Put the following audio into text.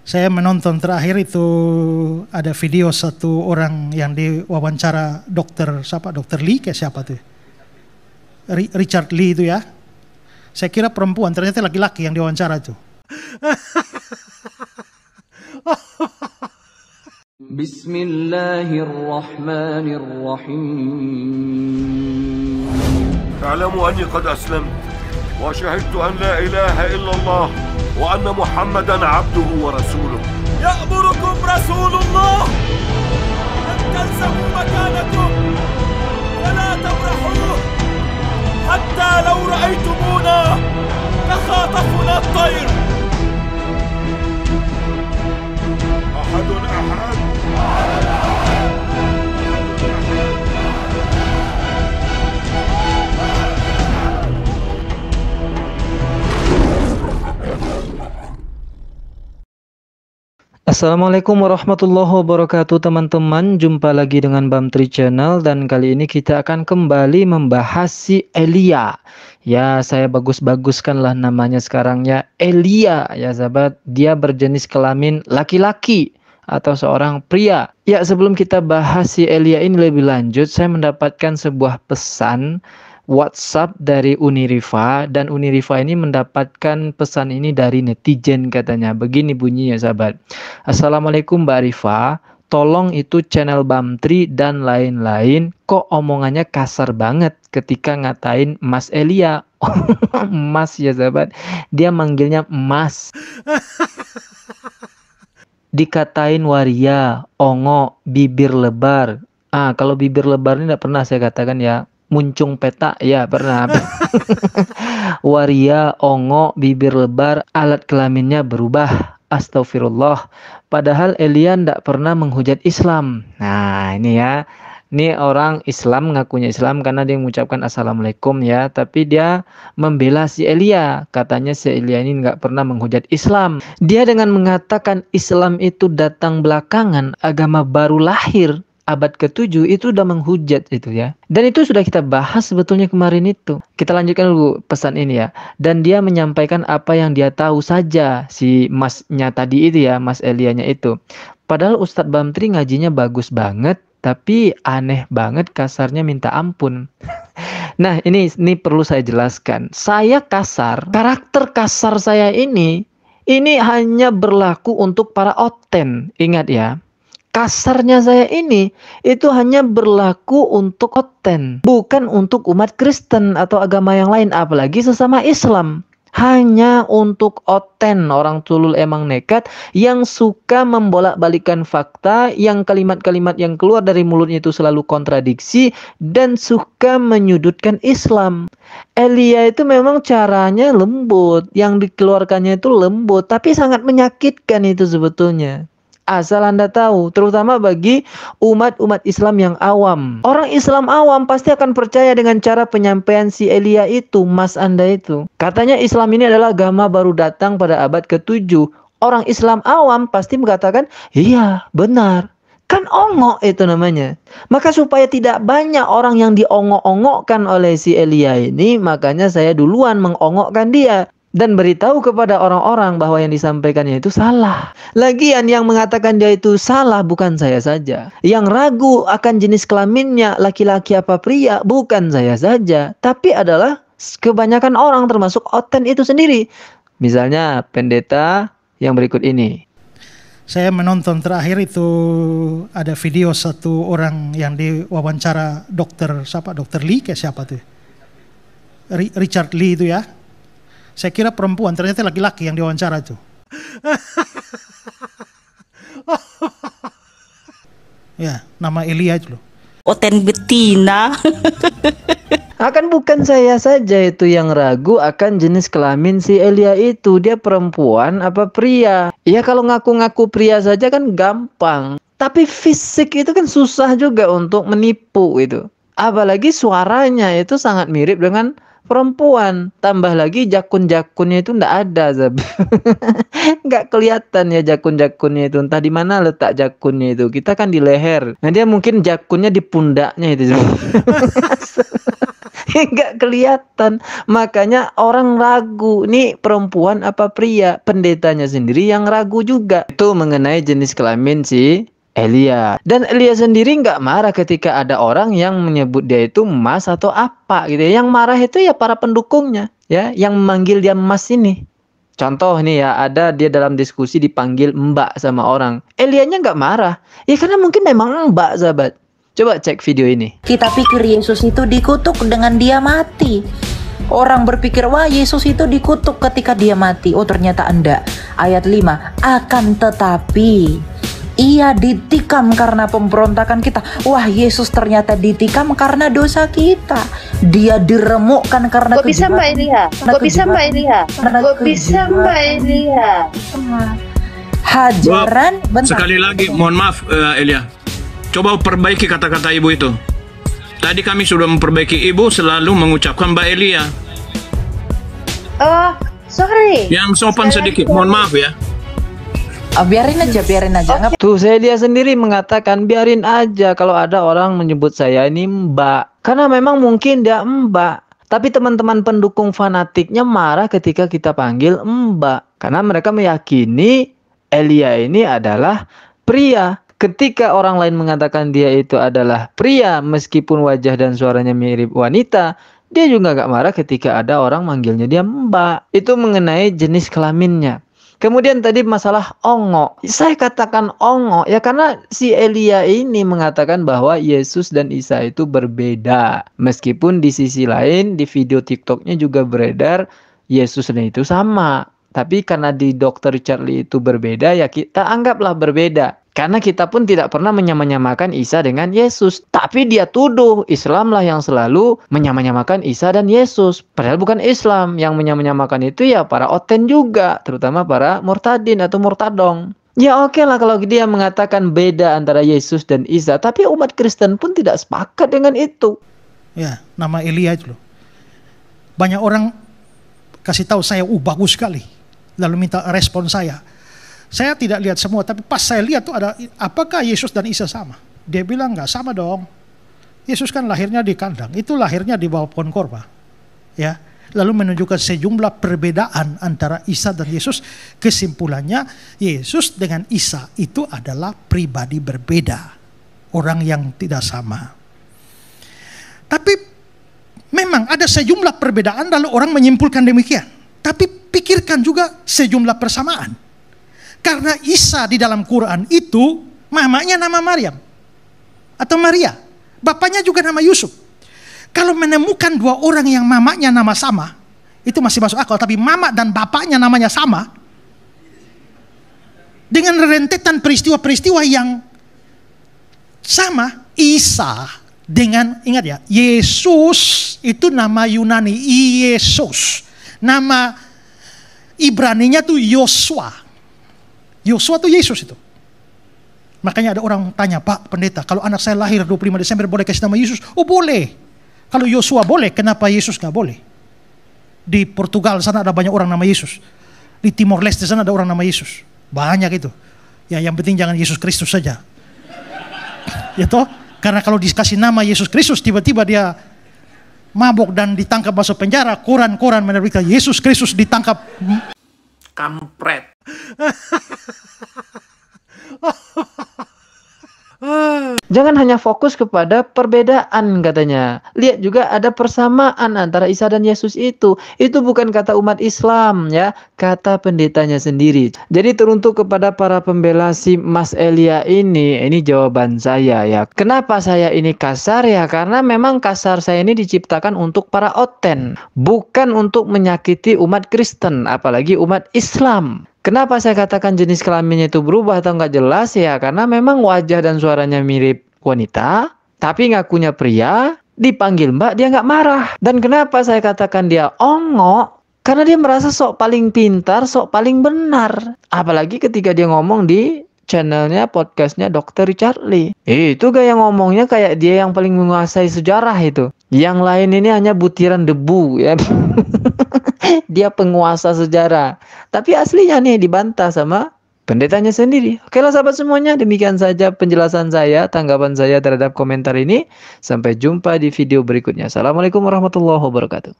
Saya menonton terakhir itu ada video satu orang yang diwawancara dokter Lee, kayak siapa tuh? Richard Lee itu ya. Saya kira perempuan, ternyata laki-laki yang diwawancara itu. Bismillahirrahmanirrahim. A'lamu anni qad aslamtu wa syahidtu an la ilaha illallah wa anna Muhammadan abduhu wa rasuluh. Ya'murukum Rasulullah an tansabu makanakum wa la tabrahu hatta law ra'aytumuna takhatafuna at-tayr. Ahadun ahad. Assalamualaikum warahmatullahi wabarakatuh teman-teman. Jumpa lagi dengan Bamtri Channel. Dan kali ini kita akan kembali membahas si Elia. Ya, saya bagus-baguskanlah namanya sekarang ya, Elia ya sahabat. Dia berjenis kelamin laki-laki atau seorang pria. Ya, sebelum kita bahas si Elia ini lebih lanjut, saya mendapatkan sebuah pesan WhatsApp dari Uniriva, dan Uniriva ini mendapatkan pesan ini dari netizen katanya. Begini bunyinya sahabat. Assalamualaikum Mbak Rifa, tolong itu channel Bamtri dan lain-lain kok omongannya kasar banget ketika ngatain Mas Elia. Mas ya sahabat, dia manggilnya Mas. Dikatain waria, ongo, bibir lebar. Kalau bibir lebar ini tidak pernah saya katakan ya. Muncung peta ya pernah. Waria, ongo, bibir lebar, alat kelaminnya berubah. Astagfirullah. Padahal Elia tidak pernah menghujat Islam. Nah ini ya, ini orang Islam ngakunya Islam karena dia mengucapkan assalamualaikum ya, tapi dia membela si Elia. Katanya si Elia ini nggak pernah menghujat Islam. Dia dengan mengatakan Islam itu datang belakangan, agama baru lahir abad ke-7, itu udah menghujat itu ya. Dan itu sudah kita bahas sebetulnya kemarin itu. Kita lanjutkan dulu pesan ini ya. Dan dia menyampaikan apa yang dia tahu saja, si masnya tadi itu ya, Mas Elianya itu. Padahal Ustadz Bamtri ngajinya bagus banget, tapi aneh banget kasarnya minta ampun. Nah ini perlu saya jelaskan. Saya kasar, karakter kasar saya ini hanya berlaku untuk para oten. Ingat ya. Kasarnya saya ini itu hanya berlaku untuk oten, bukan untuk umat Kristen atau agama yang lain, apalagi sesama Islam. Hanya untuk oten, orang tulul emang nekat yang suka membolak-balikan fakta, yang kalimat-kalimat yang keluar dari mulutnya itu selalu kontradiksi dan suka menyudutkan Islam. Elia itu memang caranya lembut, yang dikeluarkannya itu lembut, tapi sangat menyakitkan itu sebetulnya. Asal Anda tahu, terutama bagi umat-umat Islam yang awam. Orang Islam awam pasti akan percaya dengan cara penyampaian si Elia itu, Mas Anda itu. Katanya Islam ini adalah agama baru datang pada abad ke-7. Orang Islam awam pasti mengatakan, iya benar. Kan ongok itu namanya. Maka supaya tidak banyak orang yang diongok-ongokkan oleh si Elia ini, makanya saya duluan mengongokkan dia. Dan beritahu kepada orang-orang bahwa yang disampaikannya itu salah. Lagian yang mengatakan dia itu salah bukan saya saja. Yang ragu akan jenis kelaminnya laki-laki apa pria bukan saya saja, tapi adalah kebanyakan orang termasuk oten itu sendiri. Misalnya pendeta yang berikut ini. Saya menonton terakhir itu ada video satu orang yang diwawancara dokter Lee, kayak siapa tuh? Richard Lee itu ya. Saya kira perempuan, ternyata laki-laki yang diwawancara itu. Ya, nama Elia itu loh. Oten betina. Akan bukan saya saja itu yang ragu akan jenis kelamin si Elia itu. Dia perempuan apa pria? Ya kalau ngaku-ngaku pria saja kan gampang. Tapi fisik itu kan susah juga untuk menipu itu. Apalagi suaranya itu sangat mirip dengan perempuan. Tambah lagi jakun-jakunnya itu ndak ada, Zab. Nggak kelihatan ya jakun-jakunnya itu. Entah di mana letak jakunnya itu. Kita kan di leher. Nah dia mungkin jakunnya di pundaknya itu. Nggak kelihatan. Makanya orang ragu. Ini perempuan apa pria? Pendetanya sendiri yang ragu juga. Itu mengenai jenis kelamin si Elia. Dan Elia sendiri nggak marah ketika ada orang yang menyebut dia itu Mas atau apa gitu. Yang marah itu ya para pendukungnya, ya, yang memanggil dia Mas ini. Contoh nih ya, ada dia dalam diskusi dipanggil Mbak sama orang. Elianya nggak marah. Ya karena mungkin memang Mbak, sahabat. Coba cek video ini. Kita pikir Yesus itu dikutuk dengan dia mati. Orang berpikir, wah Yesus itu dikutuk ketika dia mati. Oh ternyata enggak. Ayat 5, akan tetapi ia ditikam karena pemberontakan kita. Wah Yesus ternyata ditikam karena dosa kita. Dia diremukkan karena Kok bisa Mbak Elia? Kok bisa Mbak Elia? Kok bisa Mbak Elia? Hajaran, bentar. Sekali lagi, mohon maaf Elia. Coba perbaiki kata-kata ibu itu. Tadi kami sudah memperbaiki ibu selalu mengucapkan Mbak Elia. Oh, sorry. Yang sopan sedikit, mohon maaf ya. Oh, biarin aja. Nggak Tuh saya dia sendiri mengatakan biarin aja kalau ada orang menyebut saya ini Mbak. Karena memang mungkin dia Mbak. Tapi teman-teman pendukung fanatiknya marah ketika kita panggil Mbak. Karena mereka meyakini Elia ini adalah pria. Ketika orang lain mengatakan dia itu adalah pria meskipun wajah dan suaranya mirip wanita, dia juga gak marah ketika ada orang manggilnya dia Mbak. Itu mengenai jenis kelaminnya. Kemudian tadi masalah ongo. Saya katakan ongo ya karena si Elia ini mengatakan bahwa Yesus dan Isa itu berbeda. Meskipun di sisi lain di video TikToknya juga beredar Yesus dan itu sama. Tapi karena di Dr. Richard Lee itu berbeda ya kita anggaplah berbeda. Karena kita pun tidak pernah menyamakan Isa dengan Yesus. Tapi dia tuduh Islamlah yang selalu menyamakan Isa dan Yesus. Padahal bukan Islam. Yang menyamakan itu ya para oten juga. Terutama para murtadin atau murtadong. Ya oke lah kalau dia mengatakan beda antara Yesus dan Isa. Tapi umat Kristen pun tidak sepakat dengan itu. Ya, nama Elia itu loh. Banyak orang kasih tahu saya, bagus sekali. Lalu minta respon saya. Saya tidak lihat semua, tapi pas saya lihat tuh ada, apakah Yesus dan Isa sama? Dia bilang nggak sama dong. Yesus kan lahirnya di kandang, itu lahirnya di bawah pohon korma. Ya, lalu menunjukkan sejumlah perbedaan antara Isa dan Yesus. Kesimpulannya, Yesus dengan Isa itu adalah pribadi berbeda, orang yang tidak sama. Tapi memang ada sejumlah perbedaan, lalu orang menyimpulkan demikian. Tapi pikirkan juga sejumlah persamaan. Karena Isa di dalam Quran itu mamanya nama Maryam atau Maria, bapaknya juga nama Yusuf. Kalau menemukan dua orang yang mamanya nama sama, itu masih masuk akal. Tapi mama dan bapaknya namanya sama, dengan rentetan peristiwa-peristiwa yang sama. Isa dengan, ingat ya, Yesus itu nama Yunani, Yesus. Nama Ibraninya tuh Yosua. Yosua itu Yesus itu. Makanya ada orang tanya, Pak Pendeta, kalau anak saya lahir 25 Desember boleh kasih nama Yesus? Oh boleh. Kalau Yosua boleh, kenapa Yesus nggak boleh? Di Portugal sana ada banyak orang nama Yesus. Di Timor Leste sana ada orang nama Yesus. Banyak itu. Ya yang penting jangan Yesus Kristus saja. Ya toh? Karena kalau dikasih nama Yesus Kristus, tiba-tiba dia mabok dan ditangkap masuk penjara. Koran-koran menerbitkan Yesus Kristus ditangkap. Kampret. Jangan hanya fokus kepada perbedaan katanya. Lihat juga ada persamaan antara Isa dan Yesus itu. Itu bukan kata umat Islam ya, kata pendetanya sendiri. Jadi teruntuk kepada para pembela si Mas Elia ini jawaban saya ya. Kenapa saya ini kasar ya? Karena memang kasar saya ini diciptakan untuk para oten, bukan untuk menyakiti umat Kristen, apalagi umat Islam. Kenapa saya katakan jenis kelaminnya itu berubah atau nggak jelas ya? Karena memang wajah dan suaranya mirip wanita, tapi ngakunya pria, dipanggil Mbak dia nggak marah. Dan kenapa saya katakan dia ongo? Karena dia merasa sok paling pintar, sok paling benar. Apalagi ketika dia ngomong di channelnya, podcastnya Dr. Richard Lee. Itu gaya ngomongnya kayak dia yang paling menguasai sejarah itu. Yang lain ini hanya butiran debu ya. Dia penguasa sejarah. Tapi aslinya nih dibantah sama pendetanya sendiri. Oke lah sahabat semuanya, demikian saja penjelasan saya, tanggapan saya terhadap komentar ini. Sampai jumpa di video berikutnya. Assalamualaikum warahmatullahi wabarakatuh.